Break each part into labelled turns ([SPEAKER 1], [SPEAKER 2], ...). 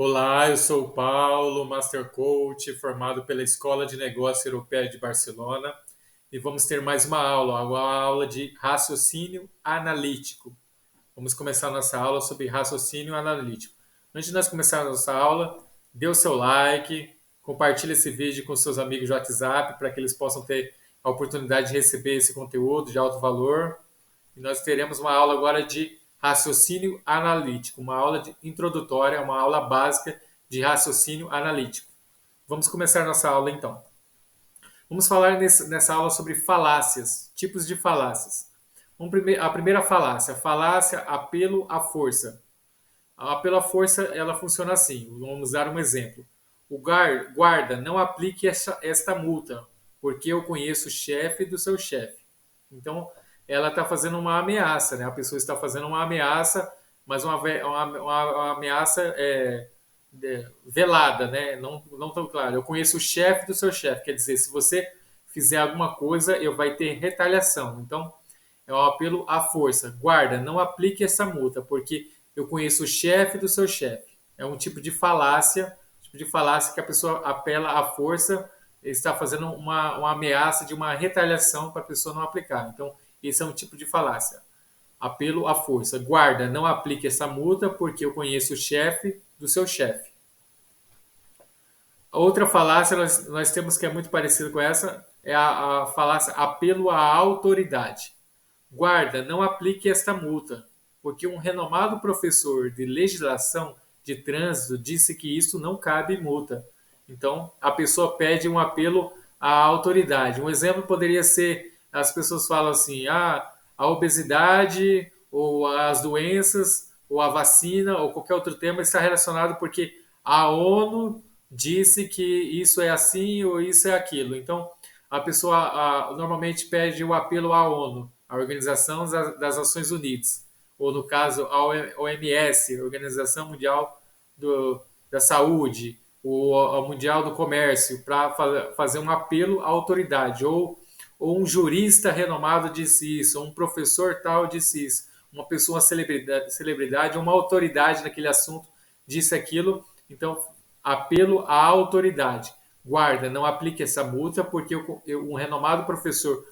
[SPEAKER 1] Olá, eu sou o Paulo, Master Coach, formado pela Escola de Negócios Europeia de Barcelona, e vamos ter mais uma aula de raciocínio analítico. Vamos começar nossa aula sobre raciocínio analítico. Antes de nós começarmos a nossa aula, dê o seu like, compartilhe esse vídeo com seus amigos de WhatsApp para que eles possam ter a oportunidade de receber esse conteúdo de alto valor. E nós teremos uma aula agora de raciocínio analítico, uma aula introdutória, uma aula básica de raciocínio analítico. Vamos começar nossa aula então. Vamos falar nessa aula sobre falácias, tipos de falácias. A primeira falácia apelo à força. A apelo à força, ela funciona assim. Vamos dar um exemplo. O guarda, não aplique esta multa, porque eu conheço o chefe do seu chefe. Então, ela está fazendo uma ameaça, né? A pessoa está fazendo uma ameaça, mas uma ameaça velada, né? Não tão clara. Eu conheço o chefe do seu chefe, quer dizer, se você fizer alguma coisa, eu vai ter retaliação. Então, é um apelo à força. Guarda, não aplique essa multa, porque eu conheço o chefe do seu chefe. É um tipo de falácia que a pessoa apela à força, está fazendo uma ameaça de uma retaliação para a pessoa não aplicar. Então, esse é um tipo de falácia. Apelo à força. Guarda, não aplique essa multa, porque eu conheço o chefe do seu chefe. A outra falácia nós temos que é muito parecida com essa, é a falácia apelo à autoridade. Guarda, não aplique esta multa, porque um renomado professor de legislação de trânsito disse que isso não cabe multa. Então, a pessoa pede um apelo à autoridade. Um exemplo poderia ser, as pessoas falam assim, a obesidade, ou as doenças, ou a vacina, ou qualquer outro tema está relacionado porque a ONU disse que isso é assim ou isso é aquilo. Então, a pessoa normalmente pede o apelo à ONU, a Organização das Nações Unidas, ou no caso a OMS, Organização Mundial da Saúde, ou a Mundial do Comércio, para fazer um apelo à autoridade, ou um jurista renomado disse isso, ou um professor tal disse isso, uma pessoa celebridade, uma autoridade naquele assunto disse aquilo, então apelo à autoridade. Guarda, não aplique essa multa, porque um renomado professor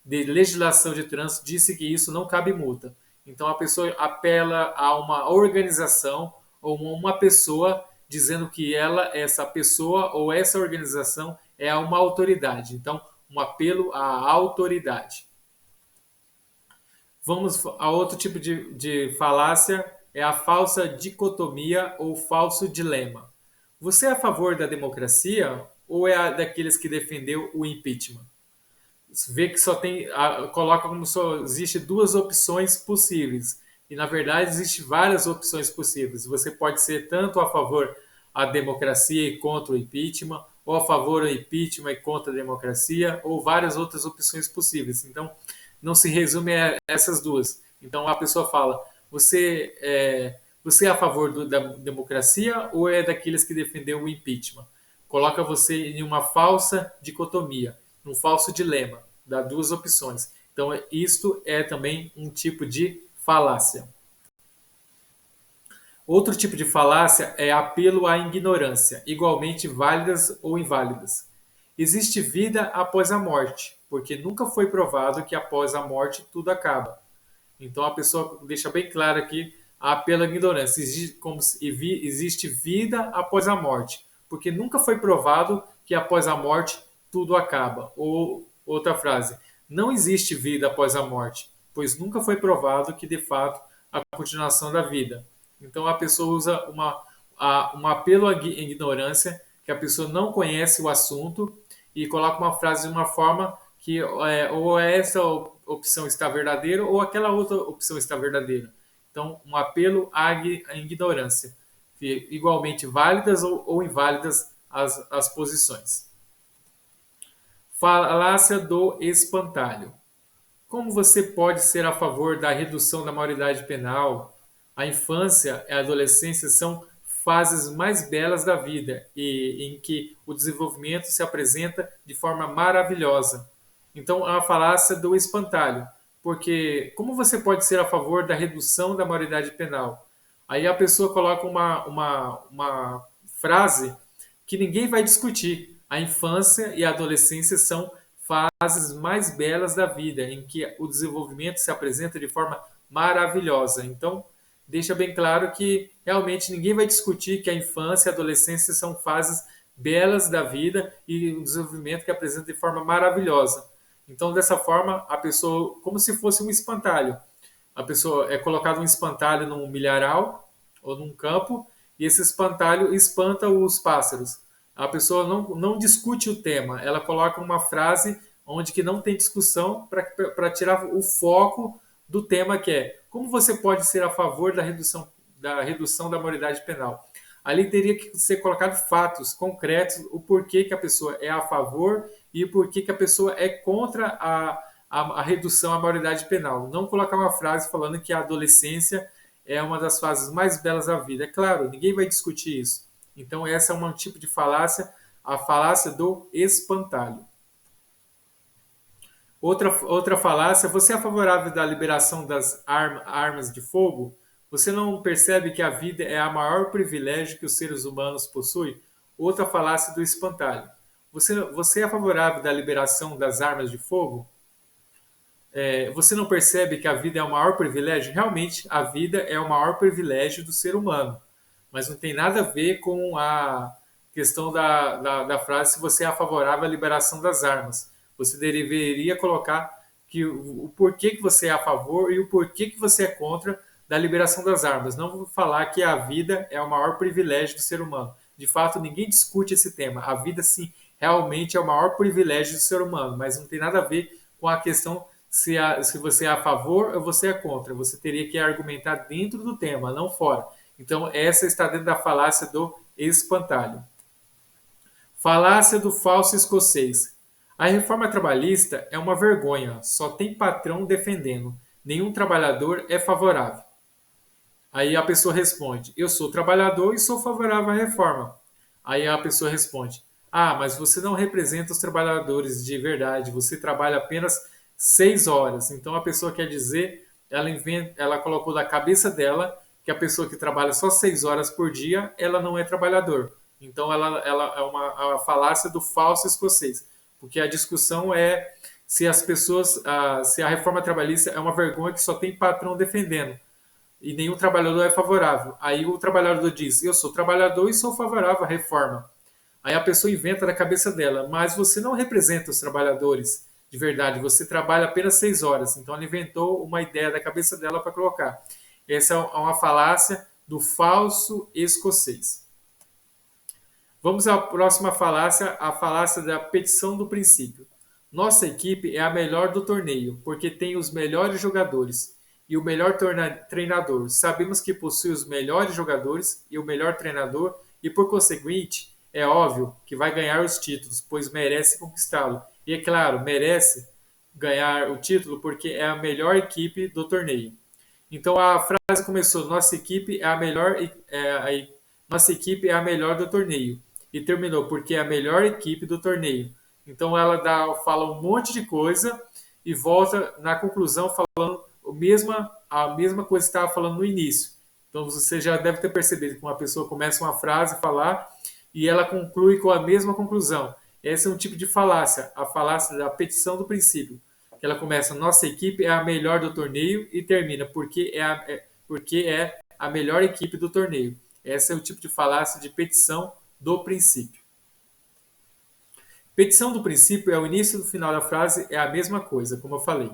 [SPEAKER 1] de legislação de trânsito disse que isso não cabe multa. Então a pessoa apela a uma organização ou uma pessoa dizendo que ela, essa pessoa ou essa organização é uma autoridade. Então, um apelo à autoridade. Vamos a outro tipo de falácia, é a falsa dicotomia ou falso dilema. Você é a favor da democracia ou é daqueles que defendeu o impeachment? Vê que só tem, coloca como só existe duas opções possíveis. E na verdade existe várias opções possíveis. Você pode ser tanto a favor da democracia e contra o impeachment, ou a favor do impeachment e contra a democracia, ou várias outras opções possíveis. Então, não se resume a essas duas. Então a pessoa fala: você é a favor da democracia ou é daqueles que defendeu o impeachment? Coloca você em uma falsa dicotomia, num falso dilema, dá duas opções. Então isto é também um tipo de falácia. Outro tipo de falácia é apelo à ignorância, igualmente válidas ou inválidas. Existe vida após a morte, porque nunca foi provado que após a morte tudo acaba. Então a pessoa deixa bem claro aqui a apelo à ignorância. Existe vida após a morte, porque nunca foi provado que após a morte tudo acaba. Ou outra frase, não existe vida após a morte, pois nunca foi provado que de fato a continuação da vida. Então a pessoa usa um apelo à ignorância, que a pessoa não conhece o assunto e coloca uma frase de uma forma que ou essa opção está verdadeira ou aquela outra opção está verdadeira. Então, um apelo à ignorância, igualmente válidas ou inválidas as posições. Falácia do espantalho. Como você pode ser a favor da redução da maioridade penal? A infância e a adolescência são fases mais belas da vida e em que o desenvolvimento se apresenta de forma maravilhosa. Então, a falácia do espantalho, porque como você pode ser a favor da redução da maioridade penal? Aí a pessoa coloca uma frase que ninguém vai discutir. A infância e a adolescência são fases mais belas da vida, em que o desenvolvimento se apresenta de forma maravilhosa. Então, deixa bem claro que realmente ninguém vai discutir que a infância e a adolescência são fases belas da vida e o desenvolvimento que apresenta de forma maravilhosa. Então, dessa forma, a pessoa, como se fosse um espantalho, a pessoa é colocado um espantalho num milharal ou num campo e esse espantalho espanta os pássaros. A pessoa não discute o tema, ela coloca uma frase onde que não tem discussão para tirar o foco do tema que é como você pode ser a favor da redução da maioridade penal. Ali teria que ser colocado fatos concretos, o porquê que a pessoa é a favor e o porquê que a pessoa é contra a redução à maioridade penal. Não colocar uma frase falando que a adolescência é uma das fases mais belas da vida. É claro, ninguém vai discutir isso. Então, essa é um tipo de falácia, a falácia do espantalho. Outra falácia, você é favorável da liberação das armas de fogo? Você não percebe que a vida é o maior privilégio que os seres humanos possuem? Outra falácia do espantalho. Você é favorável da liberação das armas de fogo? Você não percebe que a vida é o maior privilégio? Realmente, a vida é o maior privilégio do ser humano. Mas não tem nada a ver com a questão da frase se você é favorável à liberação das armas. Você deveria colocar que o porquê que você é a favor e o porquê que você é contra da liberação das armas. Não falar que a vida é o maior privilégio do ser humano. De fato, ninguém discute esse tema. A vida, sim, realmente é o maior privilégio do ser humano, mas não tem nada a ver com a questão se você é a favor ou você é contra. Você teria que argumentar dentro do tema, não fora. Então, essa está dentro da falácia do espantalho. Falácia do falso escocês. A reforma trabalhista é uma vergonha, só tem patrão defendendo. Nenhum trabalhador é favorável. Aí a pessoa responde: eu sou trabalhador e sou favorável à reforma. Aí a pessoa responde: ah, mas você não representa os trabalhadores de verdade, você trabalha apenas 6 horas. Então a pessoa quer dizer, ela colocou da cabeça dela que a pessoa que trabalha só 6 horas por dia, ela não é trabalhador. Então ela é uma falácia do falso escocês, porque a discussão é se as pessoas, se a reforma trabalhista é uma vergonha que só tem patrão defendendo e nenhum trabalhador é favorável. Aí o trabalhador diz: eu sou trabalhador e sou favorável à reforma. Aí a pessoa inventa na cabeça dela: mas você não representa os trabalhadores de verdade, você trabalha apenas 6 horas. Então ela inventou uma ideia da cabeça dela para colocar. Essa é uma falácia do falso escocês. Vamos à próxima falácia, a falácia da petição do princípio. Nossa equipe é a melhor do torneio, porque tem os melhores jogadores e o melhor treinador. Sabemos que possui os melhores jogadores e o melhor treinador, e por conseguinte, é óbvio que vai ganhar os títulos, pois merece conquistá-lo. E é claro, merece ganhar o título porque é a melhor equipe do torneio. Então a frase começou: nossa equipe é a melhor do torneio, e terminou porque é a melhor equipe do torneio. Então ela fala um monte de coisa e volta na conclusão falando a mesma coisa que estava falando no início. Então você já deve ter percebido que uma pessoa começa uma frase a falar e ela conclui com a mesma conclusão. Esse é um tipo de falácia, a falácia da petição do princípio. Que ela começa: nossa equipe é a melhor do torneio e termina porque é a melhor equipe do torneio. Esse é o tipo de falácia de petição do princípio. Petição do princípio é o início e o final da frase, é a mesma coisa, como eu falei.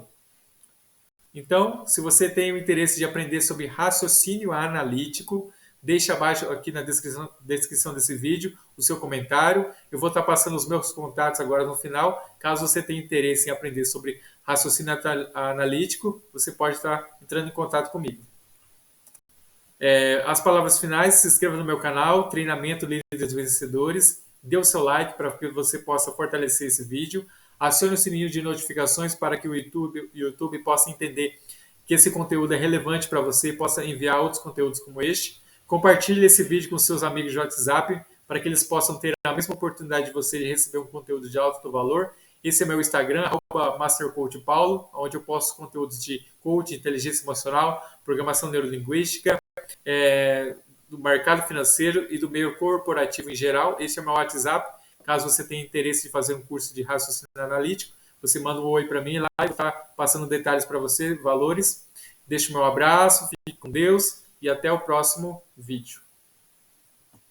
[SPEAKER 1] Então, se você tem o interesse de aprender sobre raciocínio analítico, deixe abaixo aqui na descrição desse vídeo o seu comentário. Eu vou estar passando os meus contatos agora no final. Caso você tenha interesse em aprender sobre raciocínio analítico, você pode estar entrando em contato comigo. As palavras finais: se inscreva no meu canal, Treinamento Líderes Vencedores, dê o seu like para que você possa fortalecer esse vídeo, acione o sininho de notificações para que o YouTube possa entender que esse conteúdo é relevante para você e possa enviar outros conteúdos como este. Compartilhe esse vídeo com seus amigos de WhatsApp para que eles possam ter a mesma oportunidade de você de receber um conteúdo de alto valor. Esse é meu Instagram, @MasterCoachPaulo, onde eu posto conteúdos de coaching, inteligência emocional, programação neurolinguística, do mercado financeiro e do meio corporativo em geral. Esse é o meu WhatsApp. Caso você tenha interesse de fazer um curso de raciocínio analítico, você manda um oi para mim lá e vou estar passando detalhes para você, valores. Deixo o meu abraço, fique com Deus e até o próximo vídeo.